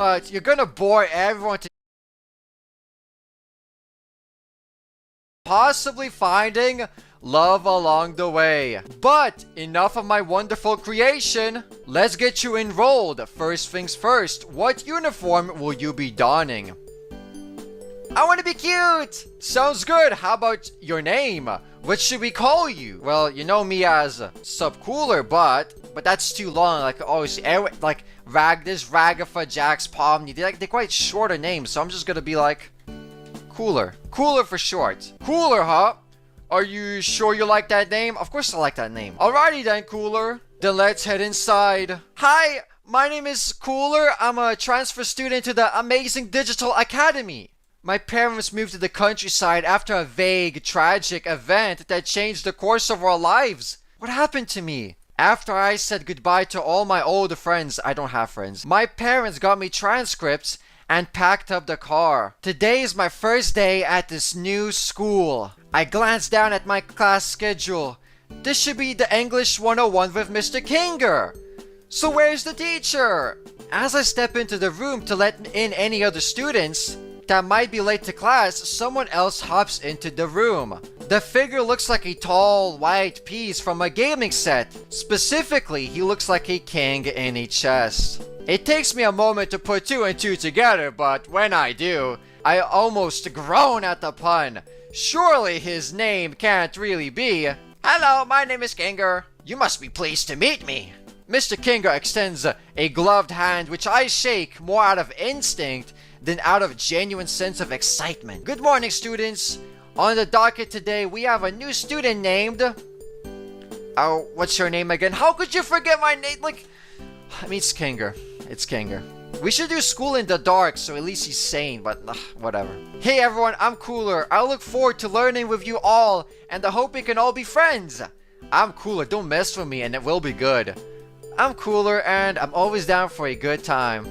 But you're gonna bore everyone to possibly finding love along the way. But enough of my wonderful creation. Let's get you enrolled. First things first, what uniform will you be donning? I want to be cute! Sounds good. How about your name? What should we call you? Well, you know me as Subcooler, but that's too long. Like always, like this Ragafa, Jax, Pomni. They're quite shorter names, so I'm just gonna be like Cooler. Cooler for short. Cooler, huh? Are you sure you like that name? Of course I like that name. Alrighty then, Cooler. Then let's head inside. Hi, my name is Cooler. I'm a transfer student to the Amazing Digital Academy. My parents moved to the countryside after a vague, tragic event that changed the course of our lives. What happened to me? After I said goodbye to all my old friends, I don't have friends, my parents got me transcripts and packed up the car. Today is my first day at this new school. I glanced down at my class schedule. This should be the English 101 with Mr. Kinger. So where's the teacher? As I step into the room to let in any other students that might be late to class, someone else hops into the room. The figure looks like a tall, white piece from a gaming set. Specifically, he looks like a king in a chest. It takes me a moment to put two and two together, but when I do, I almost groan at the pun. Surely his name can't really be... Hello, my name is Kinger. You must be pleased to meet me. Mr. Kinger extends a gloved hand, which I shake more out of instinct than out of genuine sense of excitement. Good morning, students. On the docket today, we have a new student named... Oh, what's your name again? How could you forget my name? I mean, it's Kinger. It's Kinger. We should do school in the dark, so at least he's sane, but whatever. Hey everyone, I'm Cooler. I look forward to learning with you all, and I hope we can all be friends. I'm Cooler, don't mess with me, and it will be good. I'm Cooler, and I'm always down for a good time.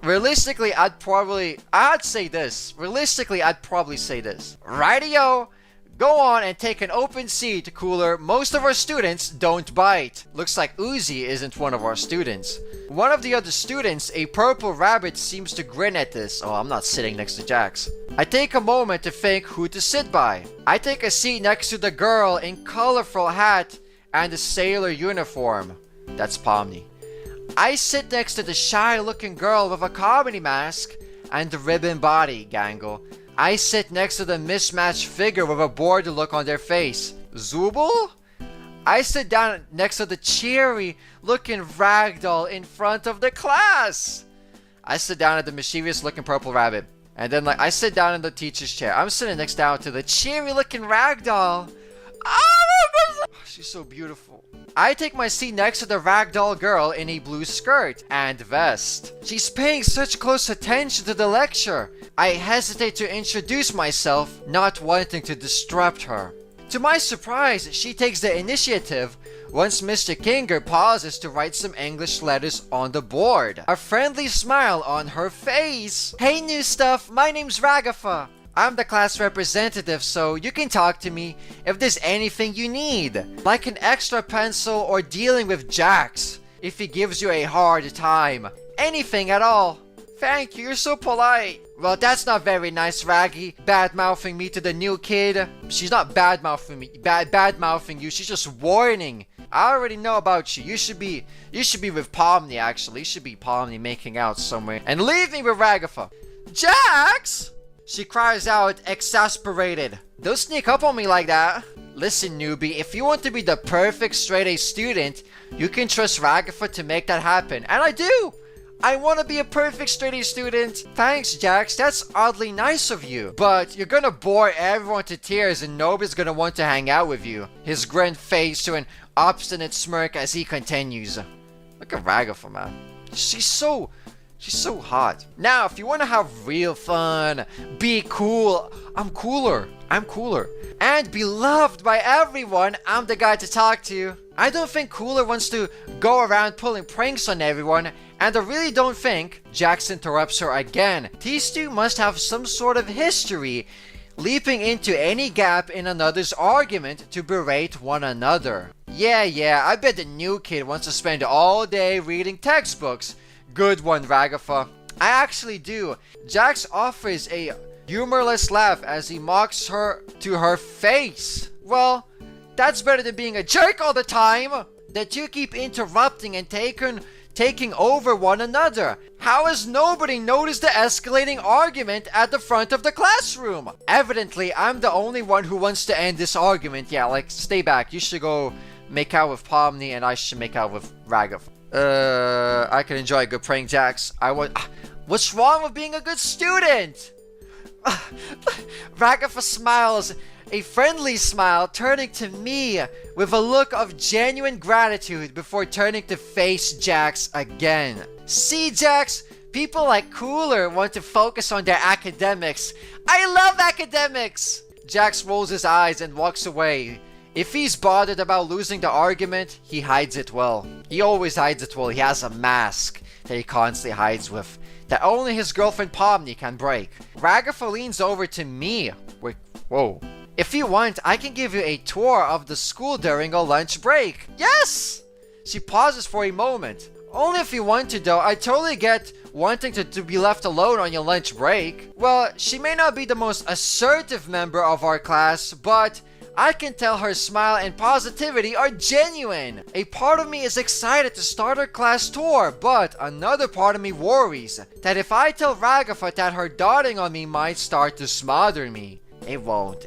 Realistically, I'd probably say this. Rightio! Go on and take an open seat, Cooler. Most of our students don't bite. Looks like Uzi isn't one of our students. One of the other students, a purple rabbit, seems to grin at this. Oh, I'm not sitting next to Jax. I take a moment to think who to sit by. I take a seat next to the girl in colorful hat and a sailor uniform. That's Pomni. I sit next to the shy-looking girl with a comedy mask and the ribbon body, Gangle. I sit next to the mismatched figure with a bored look on their face. Zubul? I sit down next to the cheery-looking ragdoll in front of the class. I sit down at the mischievous-looking purple rabbit. And then, I sit down in the teacher's chair. I'm sitting next down to the cheery-looking ragdoll. Oh, she's so beautiful. I take my seat next to the ragdoll girl in a blue skirt and vest. She's paying such close attention to the lecture. I hesitate to introduce myself, not wanting to disrupt her. To my surprise, she takes the initiative once Mr. Kinger pauses to write some English letters on the board. A friendly smile on her face. Hey new stuff, my name's Ragafa. I'm the class representative, so you can talk to me if there's anything you need. Like an extra pencil or dealing with Jax, if he gives you a hard time. Anything at all. Thank you, you're so polite. Well, that's not very nice, Raggy. Bad-mouthing me to the new kid. She's not bad-mouthing me, bad-mouthing you, she's just warning. I already know about you. You should be with Pomni, actually. You should be Pomni making out somewhere. And leave me with Ragafa. Jax! She cries out, exasperated. Don't sneak up on me like that. Listen, newbie, if you want to be the perfect straight-A student, you can trust Ragafa to make that happen. And I do! I want to be a perfect straight-A student. Thanks, Jax. That's oddly nice of you. But you're gonna bore everyone to tears and nobody's gonna want to hang out with you. His grin fades to an obstinate smirk as he continues. Look at Ragafa, man. She's so hot. Now, if you want to have real fun, be cool, I'm Cooler. And be loved by everyone, I'm the guy to talk to. I don't think Cooler wants to go around pulling pranks on everyone, and I really don't think... Jax interrupts her again. These two must have some sort of history, leaping into any gap in another's argument to berate one another. Yeah, I bet the new kid wants to spend all day reading textbooks. Good one, Ragafa. I actually do. Jax offers a humorless laugh as he mocks her to her face. Well, that's better than being a jerk all the time. The two keep interrupting and taking over one another. How has nobody noticed the escalating argument at the front of the classroom? Evidently, I'm the only one who wants to end this argument. Yeah, like, stay back. You should go make out with Pomni and I should make out with Ragav. I can enjoy a good prank, Jax. What's wrong with being a good student? Ragav smiles, a friendly smile, turning to me with a look of genuine gratitude before turning to face Jax again. See, Jax, people like Cooler want to focus on their academics. I love academics! Jax rolls his eyes and walks away. If he's bothered about losing the argument, he hides it well. He always hides it well. He has a mask that he constantly hides with, that only his girlfriend Pomni can break. Ragav leans over to me. Wait, whoa. If you want, I can give you a tour of the school during a lunch break. Yes! She pauses for a moment. Only if you want to, though. I totally get wanting to be left alone on your lunch break. Well, she may not be the most assertive member of our class, but I can tell her smile and positivity are genuine. A part of me is excited to start her class tour, but another part of me worries that if I tell Ragav that her dotting on me might start to smother me. It won't.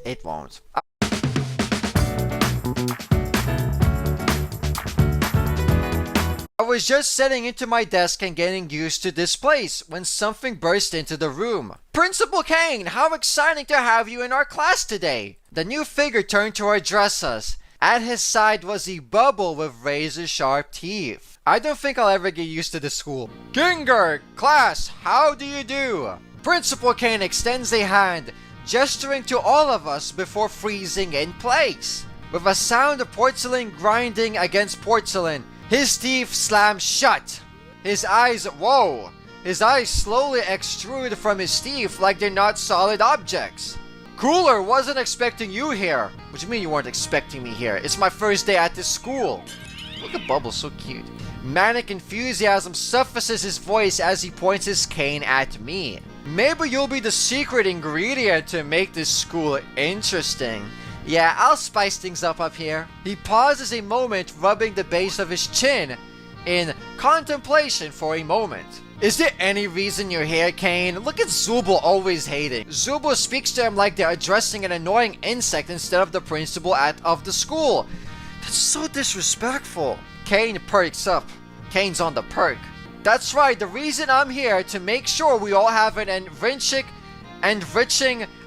I was just setting into my desk and getting used to this place when something burst into the room. Principal Kane, how exciting to have you in our class today! The new figure turned to address us. At his side was a bubble with razor-sharp teeth. I don't think I'll ever get used to this school. Kinger, class, how do you do? Principal Kane extends a hand, gesturing to all of us before freezing in place. With a sound of porcelain grinding against porcelain, his teeth slam shut. His eyes slowly extrude from his teeth like they're not solid objects. Cooler, wasn't expecting you here. What do you mean you weren't expecting me here? It's my first day at this school. Look at Bubble, so cute. Manic enthusiasm suffocates his voice as he points his cane at me. Maybe you'll be the secret ingredient to make this school interesting. Yeah, I'll spice things up here. He pauses a moment, rubbing the base of his chin in contemplation for a moment. Is there any reason you're here, Kane? Look at Zubul always hating. Zubul speaks to him like they're addressing an annoying insect instead of the principal of the school. That's so disrespectful. Kane perks up. Kane's on the perk. That's right, the reason I'm here to make sure we all have an enriching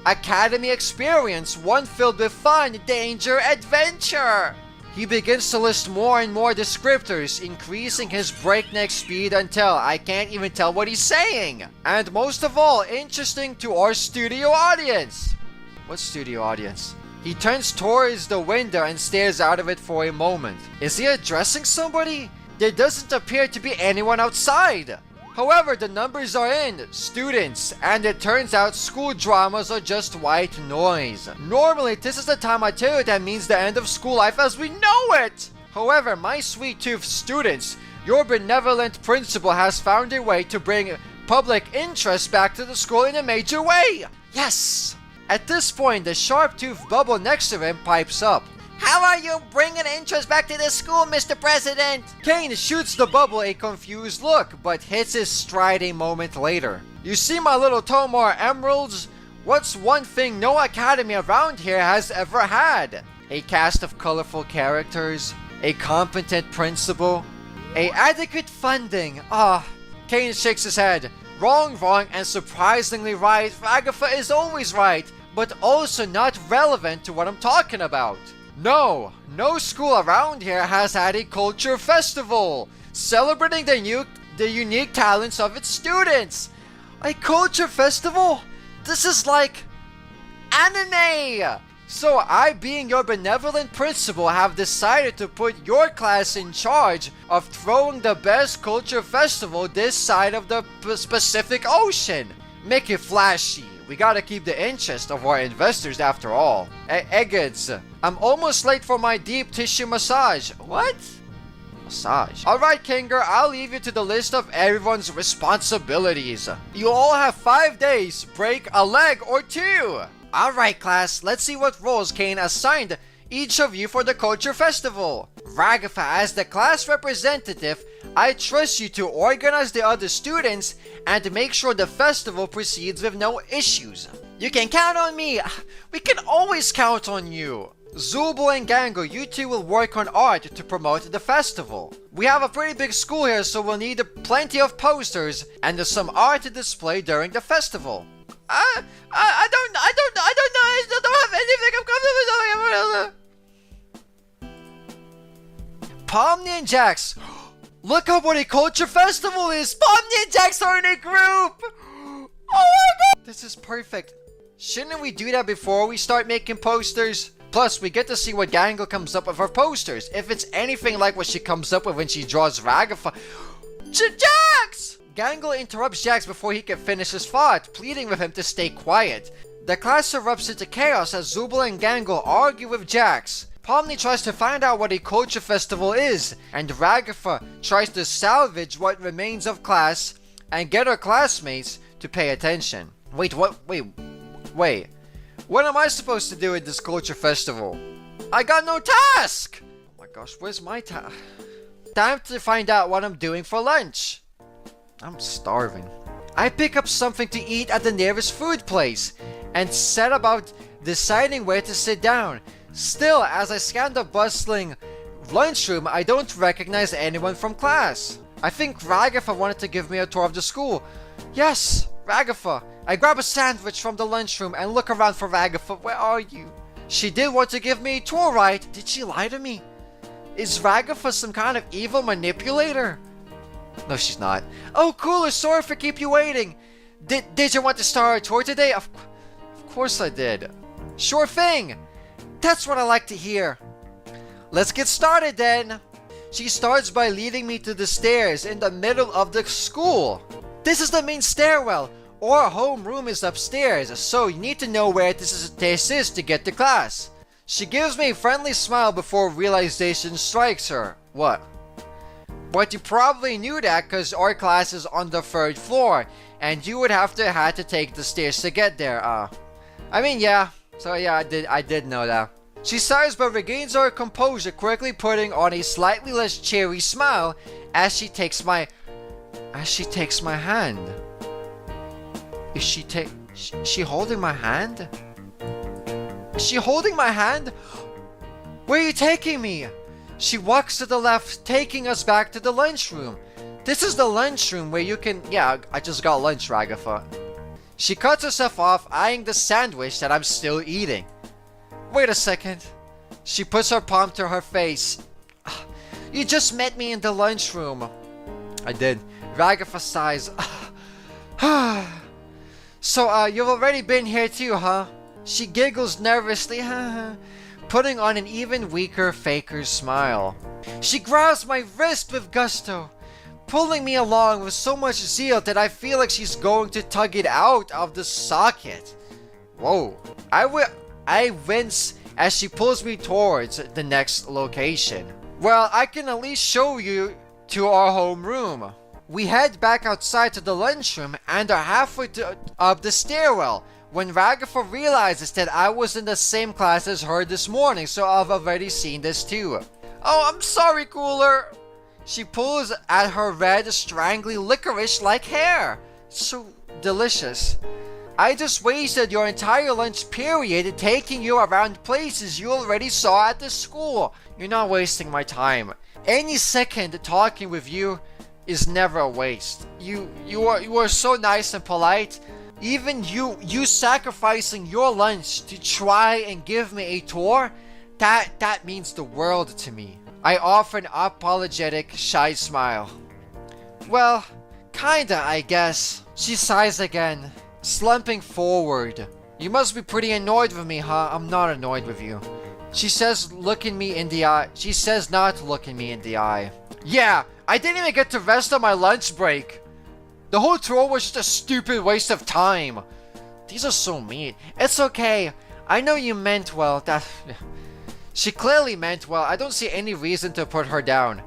academy experience, one filled with fun, danger, adventure. He begins to list more and more descriptors, increasing his breakneck speed until I can't even tell what he's saying. And most of all, interesting to our studio audience. What studio audience? He turns towards the window and stares out of it for a moment. Is he addressing somebody? There doesn't appear to be anyone outside. However, the numbers are in, students, and it turns out school dramas are just white noise. Normally, this is the time I tell you that means the end of school life as we know it! However, my sweet-toothed students, your benevolent principal has found a way to bring public interest back to the school in a major way! Yes! At this point, the sharp-toothed Bubble next to him pipes up. How are you bringing interest back to this school, Mr. President? Kane shoots the Bubble a confused look, but hits his stride a moment later. You see my little Tomar emeralds? What's one thing no academy around here has ever had? A cast of colorful characters, a competent principal, adequate funding. Kane shakes his head. Wrong, and surprisingly right. Ragav is always right, but also not relevant to what I'm talking about. No school around here has had a culture festival, celebrating the unique talents of its students. A culture festival? This is like anime! So I, being your benevolent principal, have decided to put your class in charge of throwing the best culture festival this side of the Pacific Ocean. Make it flashy. We gotta keep the interest of our investors after all. Eggids, I'm almost late for my deep tissue massage. What? Massage. Alright, Kinger, I'll leave you to the list of everyone's responsibilities. You all have 5 days. Break a leg or 2. Alright, class, let's see what roles Kane assigned each of you for the Culture Festival. Ragatha, as the class representative, I trust you to organize the other students and to make sure the festival proceeds with no issues. You can count on me. We can always count on you. Zubul and Gango, you two will work on art to promote the festival. We have a pretty big school here, so we'll need plenty of posters and some art to display during the festival. I don't know. I still don't have anything. I'm comfortable. Pomni and Jax, look up what a culture festival is. Pomni and Jax are in a group. Oh my god, this is perfect. Shouldn't we do that before we start making posters? Plus, we get to see what Gango comes up with for posters. If it's anything like what she comes up with when she draws Ragatha. Jax! Gango interrupts Jax before he can finish his thought, pleading with him to stay quiet. The class erupts into chaos as Zubul and Gango argue with Jax. Pomni tries to find out what a culture festival is, and Ragatha tries to salvage what remains of class and get her classmates to pay attention. Wait, what? Wait. What am I supposed to do at this culture festival? I got no task! Oh my gosh, where's my task? Time to find out what I'm doing for lunch. I'm starving. I pick up something to eat at the nearest food place and set about deciding where to sit down. Still, as I scan the bustling lunchroom, I don't recognize anyone from class. I think Ragatha wanted to give me a tour of the school. Yes, Ragatha. I grab a sandwich from the lunchroom and look around for Ragatha. Where are you? She did want to give me a tour, right? Did she lie to me? Is Ragatha some kind of evil manipulator? No, she's not. Oh, Cooler, sorry for keep you waiting. Did you want to start a tour today? Of course I did. Sure thing. That's what I like to hear. Let's get started then. She starts by leading me to the stairs in the middle of the school. This is the main stairwell. Our homeroom is upstairs, so you need to know where this is to get to class. She gives me a friendly smile before realization strikes her. What? But you probably knew that because our class is on the 3rd floor, and you would have to take the stairs to get there. I mean, yeah. So yeah, I did know that. She sighs but regains her composure, quickly putting on a slightly less cheery smile as she takes my hand. Is she holding my hand? Is she holding my hand? Where are you taking me? She walks to the left, taking us back to the lunchroom. This is the lunchroom where you can... Yeah, I just got lunch, Ragatha. She cuts herself off, eyeing the sandwich that I'm still eating. Wait a second. She puts her palm to her face. You just met me in the lunchroom. I did. Ragatha sighs. So, you've already been here too, huh? She giggles nervously, putting on an even weaker, faker smile. She grabs my wrist with gusto, pulling me along with so much zeal that I feel like she's going to tug it out of the socket. Whoa. I wince as she pulls me towards the next location. Well, I can at least show you to our homeroom. We head back outside to the lunchroom and are halfway up the stairwell when Ragatha realizes that I was in the same class as her this morning, so I've already seen this too. Oh, I'm sorry, Cooler. She pulls at her red, strangly licorice-like hair. So delicious. I just wasted your entire lunch period taking you around places you already saw at the school. You're not wasting my time. Any second talking with you is never a waste. You are so nice and polite. Even you sacrificing your lunch to try and give me a tour, that means the world to me. I offer an apologetic, shy smile. Well, kinda, I guess. She sighs again, slumping forward. You must be pretty annoyed with me, huh? I'm not annoyed with you. She says, looking me in the eye. She says not looking me in the eye. Yeah, I didn't even get to rest on my lunch break. The whole tour was just a stupid waste of time. These are so mean. It's okay. I know you meant well. She clearly meant well. I don't see any reason to put her down.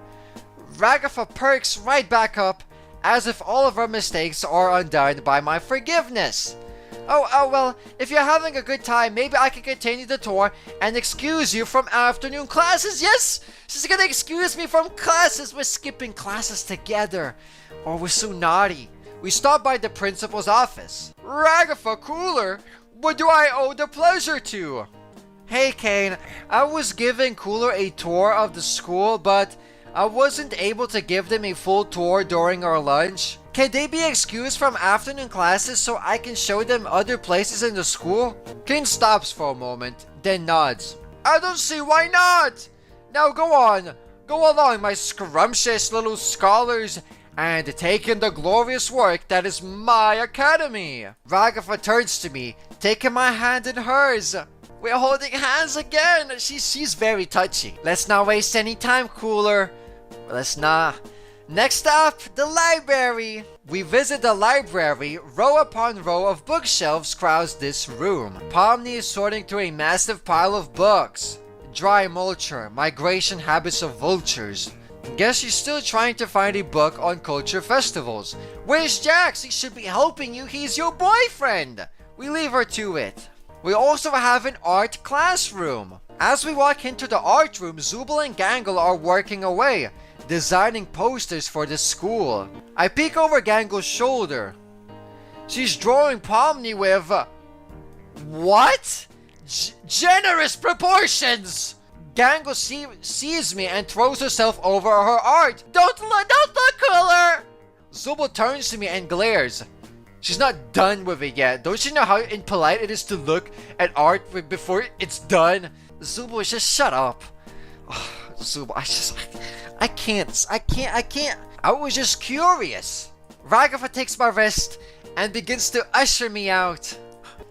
Ragafa perks right back up, as if all of our mistakes are undone by my forgiveness. Oh, well, if you're having a good time, maybe I can continue the tour and excuse you from afternoon classes. Yes, she's gonna excuse me from classes. We're skipping classes together. Oh, we're so naughty. We stop by the principal's office. Ragafa Cooler, what do I owe the pleasure to? Hey, Kane, I was giving Cooler a tour of the school, but I wasn't able to give them a full tour during our lunch. Can they be excused from afternoon classes so I can show them other places in the school? Kane stops for a moment, then nods. I don't see why not! Now go on, go along, my scrumptious little scholars, and take in the glorious work that is my academy. Ragafa turns to me, taking my hand in hers. We're holding hands again. She's very touchy. Let's not waste any time, Cooler. Let's not. Next up, the library. We visit the library. Row upon row of bookshelves crowds this room. Pomni is sorting through a massive pile of books. Dry mulcher, migration habits of vultures. Guess she's still trying to find a book on culture festivals. Where's Jax? He should be helping you. He's your boyfriend. We leave her to it. We also have an art classroom. As we walk into the art room, Zubul and Gangle are working away, designing posters for the school. I peek over Gangle's shoulder. She's drawing Pomni with... what? Generous proportions! Gangle sees me and throws herself over her art. Don't look, Cooler! Zubul turns to me and glares. She's not done with it yet. Don't you know how impolite it is to look at art before it's done? Zubul, just shut up. Oh, Zubul, I can't. I was just curious. Ragafa takes my wrist and begins to usher me out.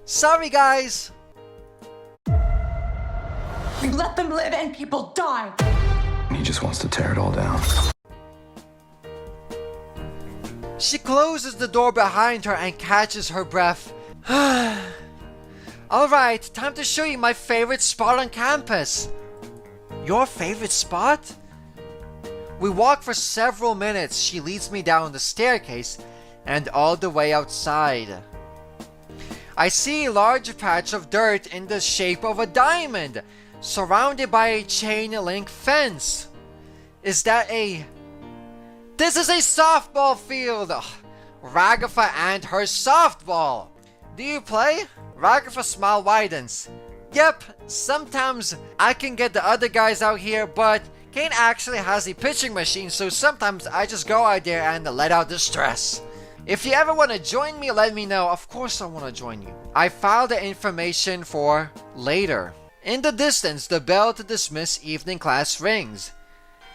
Sorry, guys. We let them live and people die. He just wants to tear it all down. She closes the door behind her and catches her breath. Alright, time to show you my favorite spot on campus. Your favorite spot? We walk for several minutes. She leads me down the staircase and all the way outside. I see a large patch of dirt in the shape of a diamond, surrounded by a chain link fence. Is that a... This is a softball field! Ragafa and her softball! Do you play? Ragafa's smile widens. Yep, sometimes I can get the other guys out here, but Kane actually has a pitching machine, so sometimes I just go out there and let out the stress. If you ever want to join me, let me know. Of course I want to join you. I filed the information for later. In the distance, the bell to dismiss evening class rings.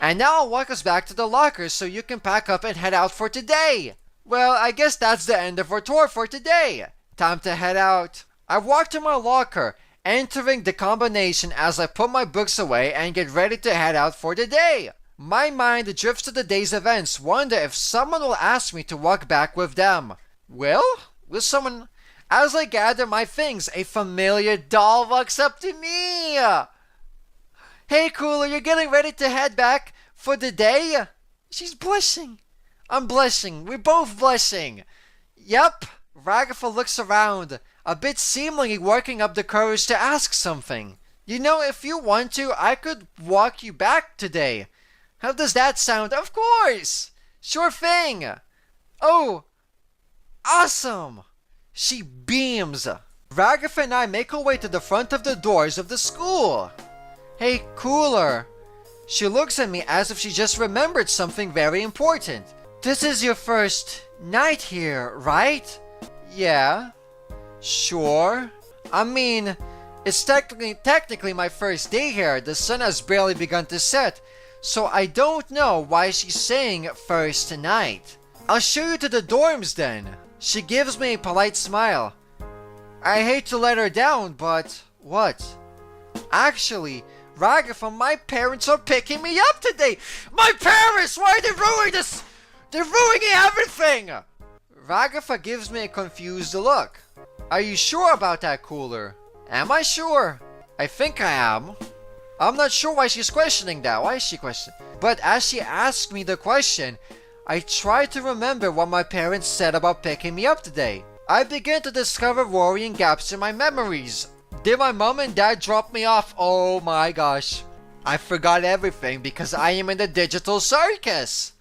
And now I'll walk us back to the lockers so you can pack up and head out for today. Well, I guess that's the end of our tour for today. Time to head out. I walk to my locker, entering the combination as I put my books away and get ready to head out for the day. My mind drifts to the day's events, wonder if someone will ask me to walk back with them. Will someone... As I gather my things, a familiar doll walks up to me. Hey, Cooler, you're getting ready to head back for the day? She's blushing. I'm blushing. We're both blushing. Yep. Ragafa looks around, a bit seemingly working up the courage to ask something. You know, if you want to, I could walk you back today. How does that sound? Of course. Sure thing. Oh, awesome. She beams. Ragafa and I make our way to the front of the doors of the school. Hey, Cooler. She looks at me as if she just remembered something very important. This is your first night here, right? Yeah. Sure. I mean, it's technically my first day here. The sun has barely begun to set, so I don't know why she's saying first night. I'll show you to the dorms then. She gives me a polite smile. I hate to let her down, but what? Actually, Ragafa, my parents are picking me up today. My parents! Why are they ruining this? They're ruining everything! Ragafa gives me a confused look. Are you sure about that, Cooler? Am I sure? I think I am. I'm not sure why she's questioning that. Why is she questioning? But as she asked me the question, I tried to remember what my parents said about picking me up today. I began to discover worrying gaps in my memories. Did my mom and dad drop me off? Oh my gosh. I forgot everything because I am in the digital circus.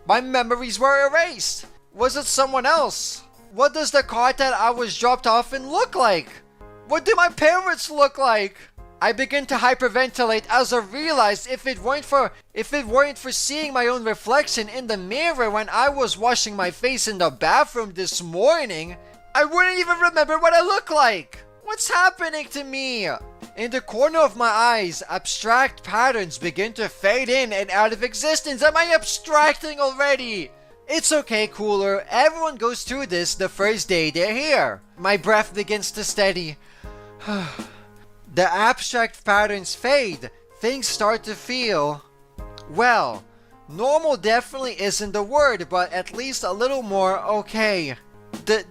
My memories were erased. Was it someone else? What does the car that I was dropped off in look like? What do my parents look like? I began to hyperventilate as I realized if it weren't for seeing my own reflection in the mirror when I was washing my face in the bathroom this morning, I wouldn't even remember what I look like. What's happening to me? In the corner of my eyes, abstract patterns begin to fade in and out of existence. Am I abstracting already? It's okay, Cooler. Everyone goes through this the first day they're here. My breath begins to steady. The abstract patterns fade. Things start to feel... well, normal definitely isn't the word, but at least a little more okay.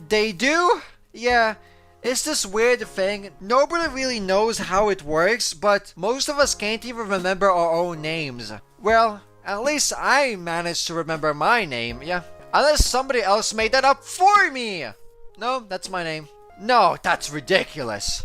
They do? Yeah. It's this weird thing. Nobody really knows how it works, but most of us can't even remember our own names. Well, at least I managed to remember my name, yeah. Unless somebody else made that up for me! No, that's my name. No, that's ridiculous.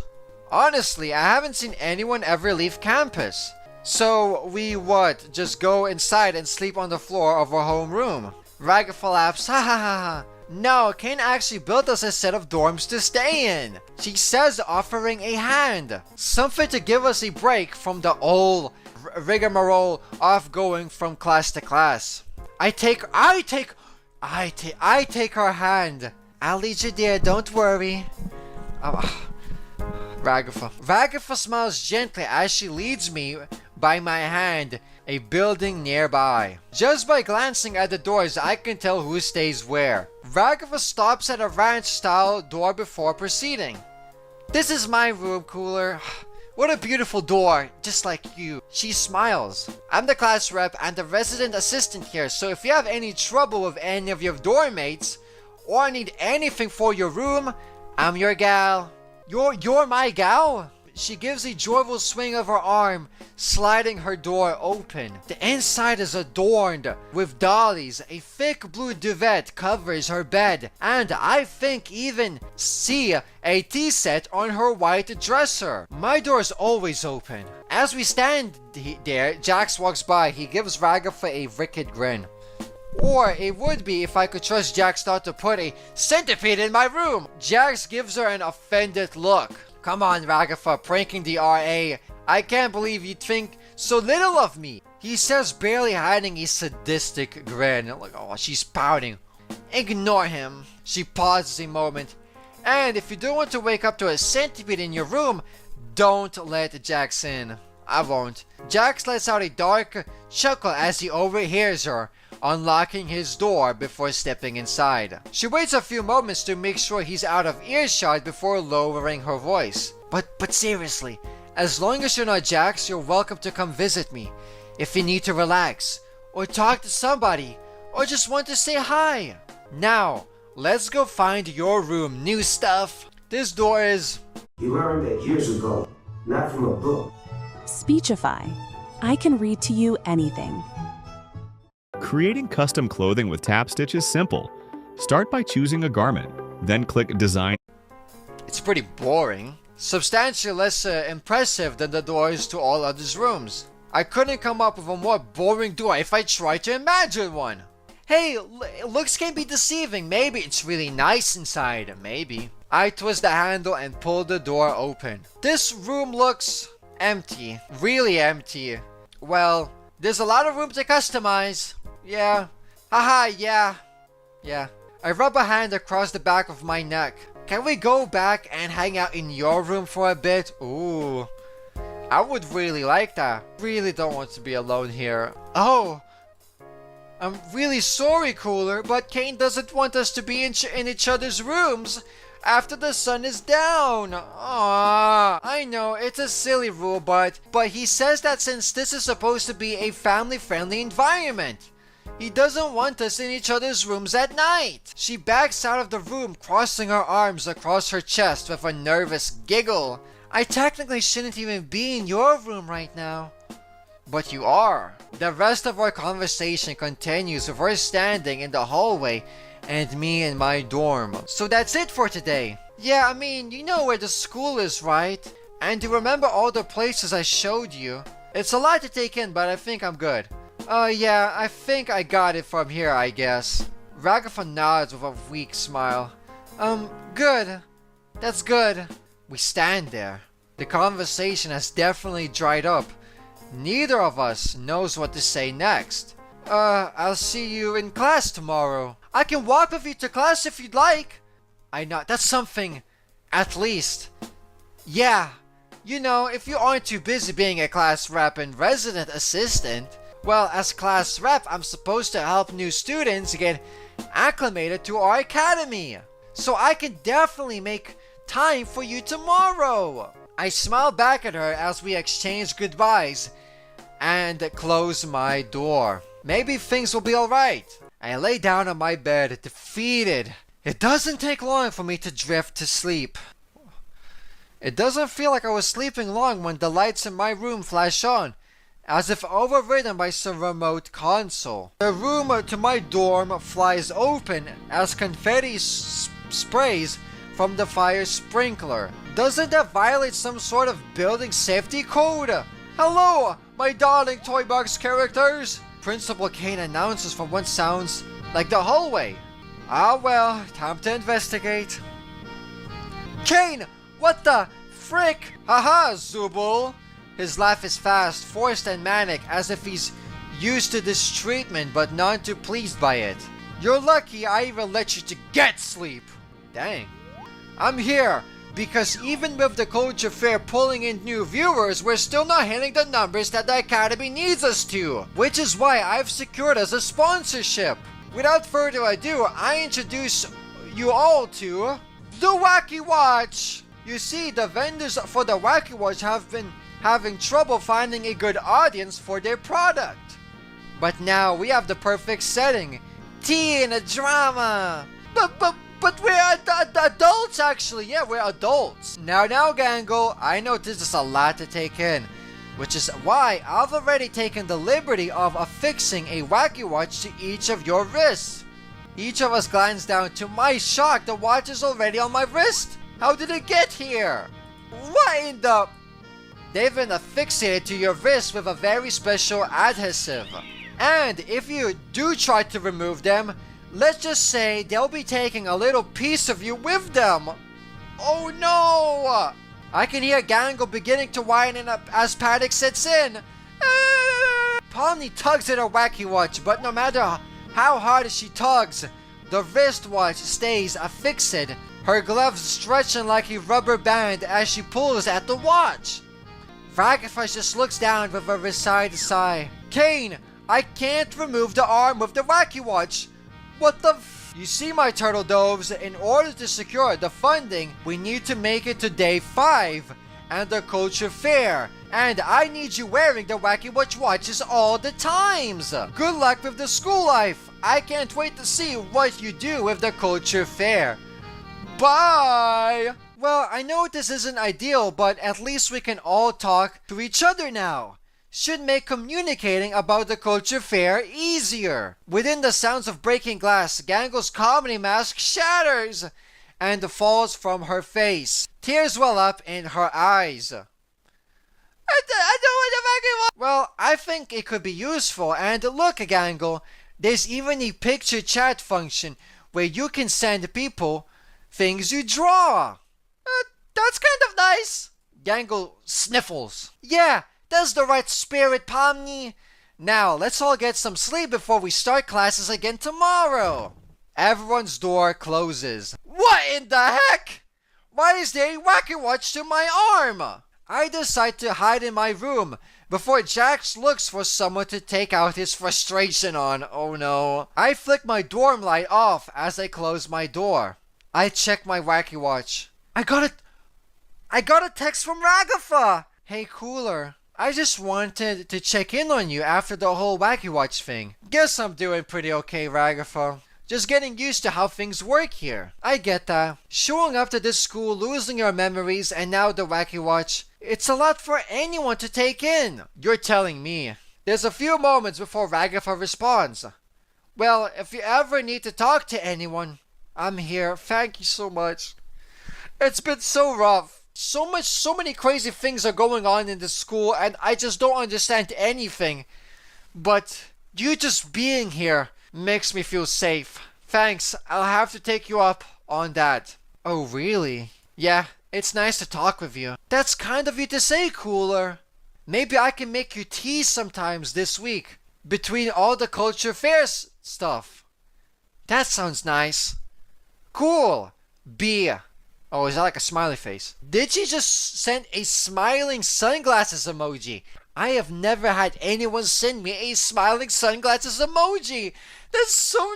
Honestly, I haven't seen anyone ever leave campus. So, we what? Just go inside and sleep on the floor of our homeroom? Ragafa laughs, ha ha ha ha. No, Kane actually built us a set of dorms to stay in. She says offering a hand. Something to give us a break from the old rigmarole of going from class to class. I take her hand. I'll lead you there, don't worry. Ragafa smiles gently as she leads me by my hand a building nearby. Just by glancing at the doors, I can tell who stays where. Ragafa stops at a ranch-style door before proceeding. This is my room, Cooler. What a beautiful door, just like you. She smiles. I'm the class rep and the resident assistant here, so if you have any trouble with any of your dorm mates, or need anything for your room, I'm your gal. You're my gal? She gives a joyful swing of her arm, sliding her door open. The inside is adorned with dollies. A thick blue duvet covers her bed, and I think even see a tea set on her white dresser. My door is always open. As we stand there, Jax walks by. He gives Ragafa a wicked grin. Or it would be if I could trust Jax not to put a centipede in my room. Jax gives her an offended look. Come on, Ragafa, pranking the RA. I can't believe you think so little of me. He says, barely hiding a sadistic grin. Like, oh, she's pouting. Ignore him. She pauses a moment. And if you don't want to wake up to a centipede in your room, don't let Jax in. I won't. Jax lets out a dark chuckle as he overhears her, unlocking his door before stepping inside. She waits a few moments to make sure he's out of earshot before lowering her voice. But seriously, as long as you're not Jax, you're welcome to come visit me. If you need to relax, or talk to somebody, or just want to say hi. Now, let's go find your room, new stuff. This door is... You learned that years ago, not from a book. Speechify. I can read to you anything. Creating custom clothing with tap stitch is simple. Start by choosing a garment, then click Design. It's pretty boring. Substantially less impressive than the doors to all others' rooms. I couldn't come up with a more boring door if I tried to imagine one. Hey, looks can be deceiving. Maybe it's really nice inside. Maybe. I twist the handle and pull the door open. This room looks empty. Really empty. Well, there's a lot of room to customize. Yeah. Haha, yeah. Yeah. I rub a hand across the back of my neck. Can we go back and hang out in your room for a bit? Ooh. I would really like that. Really don't want to be alone here. Oh. I'm really sorry, Cooler, but Kane doesn't want us to be in each other's rooms after the sun is down. Aww. I know, it's a silly rule, but he says that since this is supposed to be a family-friendly environment, he doesn't want us in each other's rooms at night. She backs out of the room, crossing her arms across her chest with a nervous giggle. I technically shouldn't even be in your room right now. But you are. The rest of our conversation continues with her standing in the hallway and me in my dorm. So that's it for today. Yeah, I mean, you know where the school is, right? And you remember all the places I showed you. It's a lot to take in, but I think I'm good. Yeah, I think I got it from here, I guess. Ragatha nods with a weak smile. Good. That's good. We stand there. The conversation has definitely dried up. Neither of us knows what to say next. I'll see you in class tomorrow. I can walk with you to class if you'd like. I know, that's something, at least. Yeah, you know, if you aren't too busy being a class rep and resident assistant, well, as class rep, I'm supposed to help new students get acclimated to our academy. So I can definitely make time for you tomorrow. I smile back at her as we exchange goodbyes and close my door. Maybe things will be alright. I lay down on my bed, defeated. It doesn't take long for me to drift to sleep. It doesn't feel like I was sleeping long when the lights in my room flash on, as if overridden by some remote console. The room to my dorm flies open as confetti sprays from the fire sprinkler. Doesn't that violate some sort of building safety code? Hello, my darling Toy Box characters! Principal Kane announces from what sounds like the hallway. Ah well, time to investigate. Kane! What the frick? Haha, Zubul! His laugh is fast, forced and manic, as if he's used to this treatment but none too pleased by it. You're lucky I even let you to get sleep. Dang. I'm here because even with the culture fair pulling in new viewers, we're still not hitting the numbers that the Academy needs us to, which is why I've secured us a sponsorship. Without further ado, I introduce you all to the Wacky Watch. You see, the vendors for the Wacky Watch have been having trouble finding a good audience for their product. But now we have the perfect setting. Teen drama. But we're adults actually. Yeah, we're adults. Now, Gangle, I know this is a lot to take in, which is why I've already taken the liberty of affixing a Wacky Watch to each of your wrists. Each of us glanced down. To my shock, the watch is already on my wrist. How did it get here? What in the... They've been affixated to your wrist with a very special adhesive. And if you do try to remove them, let's just say they'll be taking a little piece of you with them. Oh no! I can hear Gangle beginning to whine as Tadc sits in. Pomni tugs at her Wacky Watch, but no matter how hard she tugs, the wristwatch stays affixed. Her gloves stretching like a rubber band as she pulls at the watch. Ragatha just looks down with a resigned sigh. Kane, I can't remove the arm with the Wacky Watch. What the f... You see, my turtle doves, in order to secure the funding, we need to make it to day 5 and the culture fair. And I need you wearing the Wacky Watch watches all the times. Good luck with the school life. I can't wait to see what you do with the culture fair. Bye! Well, I know this isn't ideal, but at least we can all talk to each other now. Should make communicating about the culture fair easier. Within the sounds of breaking glass, Gangle's comedy mask shatters and falls from her face. Tears well up in her eyes. I don't want to make it. Well, I think it could be useful, and look, Gangle, there's even a picture chat function where you can send people things you draw. That's kind of nice. Gangle sniffles. Yeah, that's the right spirit, Pomni. Now, let's all get some sleep before we start classes again tomorrow. Everyone's door closes. What in the heck? Why is there a Wacky Watch to my arm? I decide to hide in my room before Jax looks for someone to take out his frustration on. Oh no. I flick my dorm light off as I close my door. I check my Wacky Watch. I got a text from Ragatha. Hey, Cooler. I just wanted to check in on you after the whole Wacky Watch thing. Guess I'm doing pretty okay, Ragatha. Just getting used to how things work here. I get that. Showing up to this school, losing your memories, and now the Wacky Watch. It's a lot for anyone to take in. You're telling me. There's a few moments before Ragatha responds. Well, if you ever need to talk to anyone, I'm here. Thank you so much. It's been so rough. So many crazy things are going on in this school, and I just don't understand anything. But you just being here makes me feel safe. Thanks. I'll have to take you up on that. Oh, really? Yeah, it's nice to talk with you. That's kind of you to say, Cooler. Maybe I can make you tea sometimes this week, between all the culture fairs stuff. That sounds nice. Cool. B. Oh, is that like a smiley face? Did she just send a smiling sunglasses emoji? I have never had anyone send me a smiling sunglasses emoji. That's so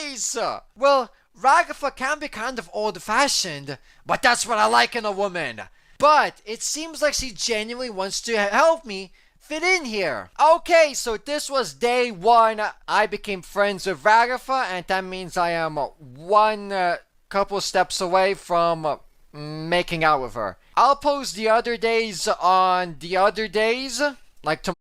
nice. Well, Ragatha can be kind of old-fashioned, but that's what I like in a woman. But it seems like she genuinely wants to help me fit in here. Okay, so this was day 1. I became friends with Ragatha, and that means I am one couple steps away from making out with her. I'll post the other days on the other days, like tomorrow.